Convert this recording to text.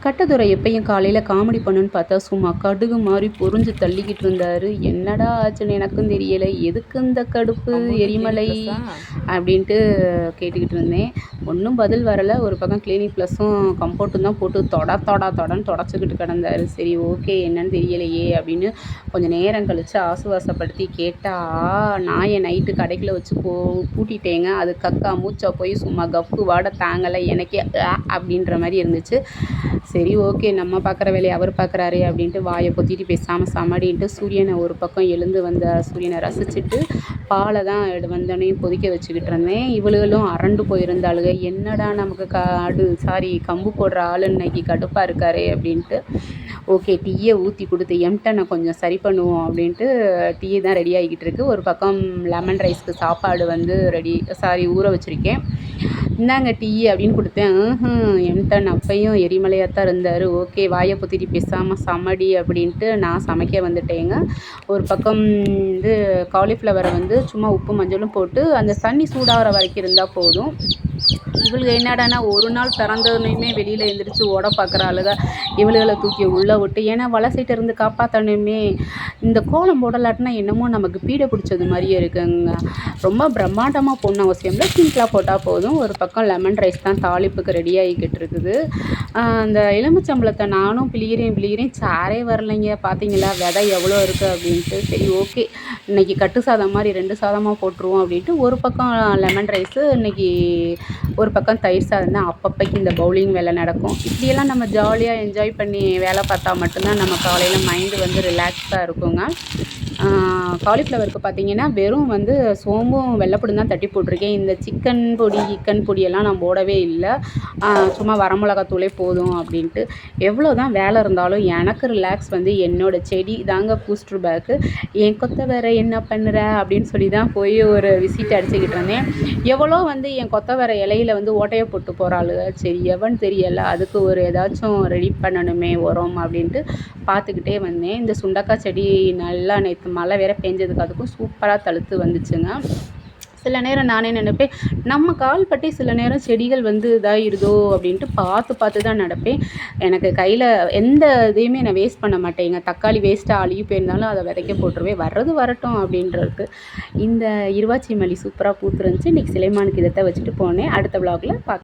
கட்டதுரை எப்பயும் காலையில் காமெடி பண்ணுன்னு பார்த்தா சும்மா கடுகு மாதிரி பொறிஞ்சு தள்ளிக்கிட்டு இருந்தார். என்னடா ஆச்சுன்னு எனக்கும் தெரியலை. எதுக்கு இந்த கடுப்பு எரிமலை அப்படின்ட்டு கேட்டுக்கிட்டு இருந்தேன். ஒன்றும் பதில் வரலை. ஒரு பக்கம் கிளினிக் ப்ளஸும் கம்போர்ட்டும் தான் போட்டு தொடன்னு தொடச்சிக்கிட்டு கிடந்தார். சரி ஓகே என்னன்னு தெரியலையே அப்படின்னு கொஞ்சம் நேரம் கழித்து ஆசுவாசப்படுத்தி கேட்டால், நான் என் நைட்டு கடைக்குள்ள வச்சு பூட்டிட்டேங்க. அது கக்கா மூச்சா போய் சும்மா கப்பு வாட தாங்கலை எனக்கே அப்படின்ற மாதிரி இருந்துச்சு. சரி ஓகே நம்ம பார்க்குற வேலையை அவர் பார்க்குறாரு அப்படின்ட்டு வாயை பொத்திட்டு பேசாமல் சமாடின்ட்டு சூரியனை ஒரு பக்கம் எழுந்து வந்த சூரியனை ரசிச்சுட்டு பாலை தான் வந்தோடனையும் கொதிக்க வச்சுக்கிட்டு இருந்தேன். இவளுகளும் அரண்டு போயிருந்தாளுங்க. என்னடா நமக்கு கம்பு போடுற ஆள் இன்னைக்கு கடுப்பாக இருக்காரே அப்படின்ட்டு ஓகே டீயை ஊற்றி கொடுத்து எம்டனை கொஞ்சம் சரி பண்ணுவோம் அப்படின்ட்டு டீ தான் ரெடி ஆகிக்கிட்டு இருக்குது. ஒரு பக்கம் லெமன் ரைஸ்க்கு சாப்பாடு வந்து ஊற வச்சுருக்கேன். இந்தாங்க டீ அப்படின்னு கொடுத்தேன். எம்டன் அப்பையும் எரிமலையாக தான் இருந்தார். ஓகே வாயை பொத்திட்டு பேசாமல் சமடி அப்படின்ட்டு நான் சமைக்க வந்துட்டேங்க. ஒரு பக்கம் வந்து காலிஃப்ளவரை வந்து சும்மா உப்பு மஞ்சளும் போட்டு அந்த தண்ணி சூடாகிற வரைக்கும் இருந்தால் போதும். இவளுக்கு என்னடானா ஒரு நாள் பிறந்ததுனையுமே வெளியில் எழுந்திரிச்சு ஓட பார்க்குறாளுங்க. இவளுகளை தூக்கி உள்ளே விட்டு ஏன்னா வலசைட்டு இருந்து காப்பாற்றணுமே. இந்த கோலம் போடலாட்டினா என்னமோ நமக்கு பீடை பிடிச்சது மாதிரியே இருக்குங்க. ரொம்ப பிரம்மாண்டமாக போடணும் அவசியம் இல்லை. சிம்பிளாக போட்டால் போதும். ஒரு பக்கம் லெமன் ரைஸ் தான் தாளிப்புக்கு ரெடி ஆகிக்கிட்டு இருக்குது. அந்த எலுமிச்சம்பழத்தை நானும் பிழிகிறேன் சாரே வரலைங்க. பார்த்தீங்களா விதை எவ்வளோ இருக்குது அப்படின்ட்டு. சரி ஓகே இன்றைக்கி கட்டு சாதம் மாதிரி 2 சாதமாக போட்டுருவோம் அப்படின்ட்டு ஒரு பக்கம் லெமன் ரைஸு, இன்றைக்கி ஒரு பக்கம் தயிர் சாதம் தான். அப்பப்போக்கு இந்த பவுலிங் வேலை நடக்கும். இப்படியெல்லாம் நம்ம ஜாலியாக என்ஜாய் பண்ணி வேலை பார்த்தா மட்டும்தான் நம்ம காலையில் மைண்டு வந்து ரிலாக்ஸாக இருக்குங்க. காலிஃப்ளவருக்கு பார்த்திங்கன்னா வெறும் வந்து சோம்பும் வெள்ளைப்பூடும் தான் தட்டி போட்டிருக்கேன். இந்த சிக்கன் பொடியெல்லாம் நான் போடவே இல்லை. சும்மா வரமிளகாத்தூளே போதும் அப்படின்ட்டு. எவ்வளோ தான் வேலை இருந்தாலும் எனக்கு ரிலாக்ஸ் வந்து என்னோடய செடி தாங்க பூஸ்டர் பேக்கு. என் கொத்தவரை என்ன பண்ணுற அப்படின்னு சொல்லி தான் போய் ஒரு விசிட் அடிச்சுக்கிட்டு இருந்தேன். எவ்வளோ வந்து என் கொத்தவரை இலையில் வந்து ஓட்டையை போட்டு போகிறாளுங்க. சரி எவன்னு தெரியலை, அதுக்கு ஒரு ஏதாச்சும் ரெடி பண்ணணுமே உரம் அப்படின்ட்டு பார்த்துக்கிட்டே வந்தேன். இந்த சுண்டக்காய் செடி நல்லா நேற்று மழை வேற பெஞ்சதுக்கு அதுக்கும் சூப்பராக தழுத்து வந்துச்சுங்க. சில நேரம் நானே நினைப்பேன் நம்ம கால் பட்டி சில நேரம் செடிகள் வந்து இதாகிடுதோ அப்படின்ட்டு பார்த்து தான் நடப்பேன். எனக்கு கையில் எந்த இதையுமே நான் வேஸ்ட் பண்ண மாட்டேங்க. தக்காளி வேஸ்ட்டாக அழுகி போயிருந்தாலும் அதை விதைக்க போட்டுருவேன். வர்றது வரட்டும் அப்படின்றதுக்கு. இந்த இருவாச்சி மல்லி சூப்பராக பூத்துருந்துச்சு. இன்றைக்கி சிலைமானுக்கு இதைத்தான் வச்சுட்டு போனேன். அடுத்த விலாகில் பார்க்க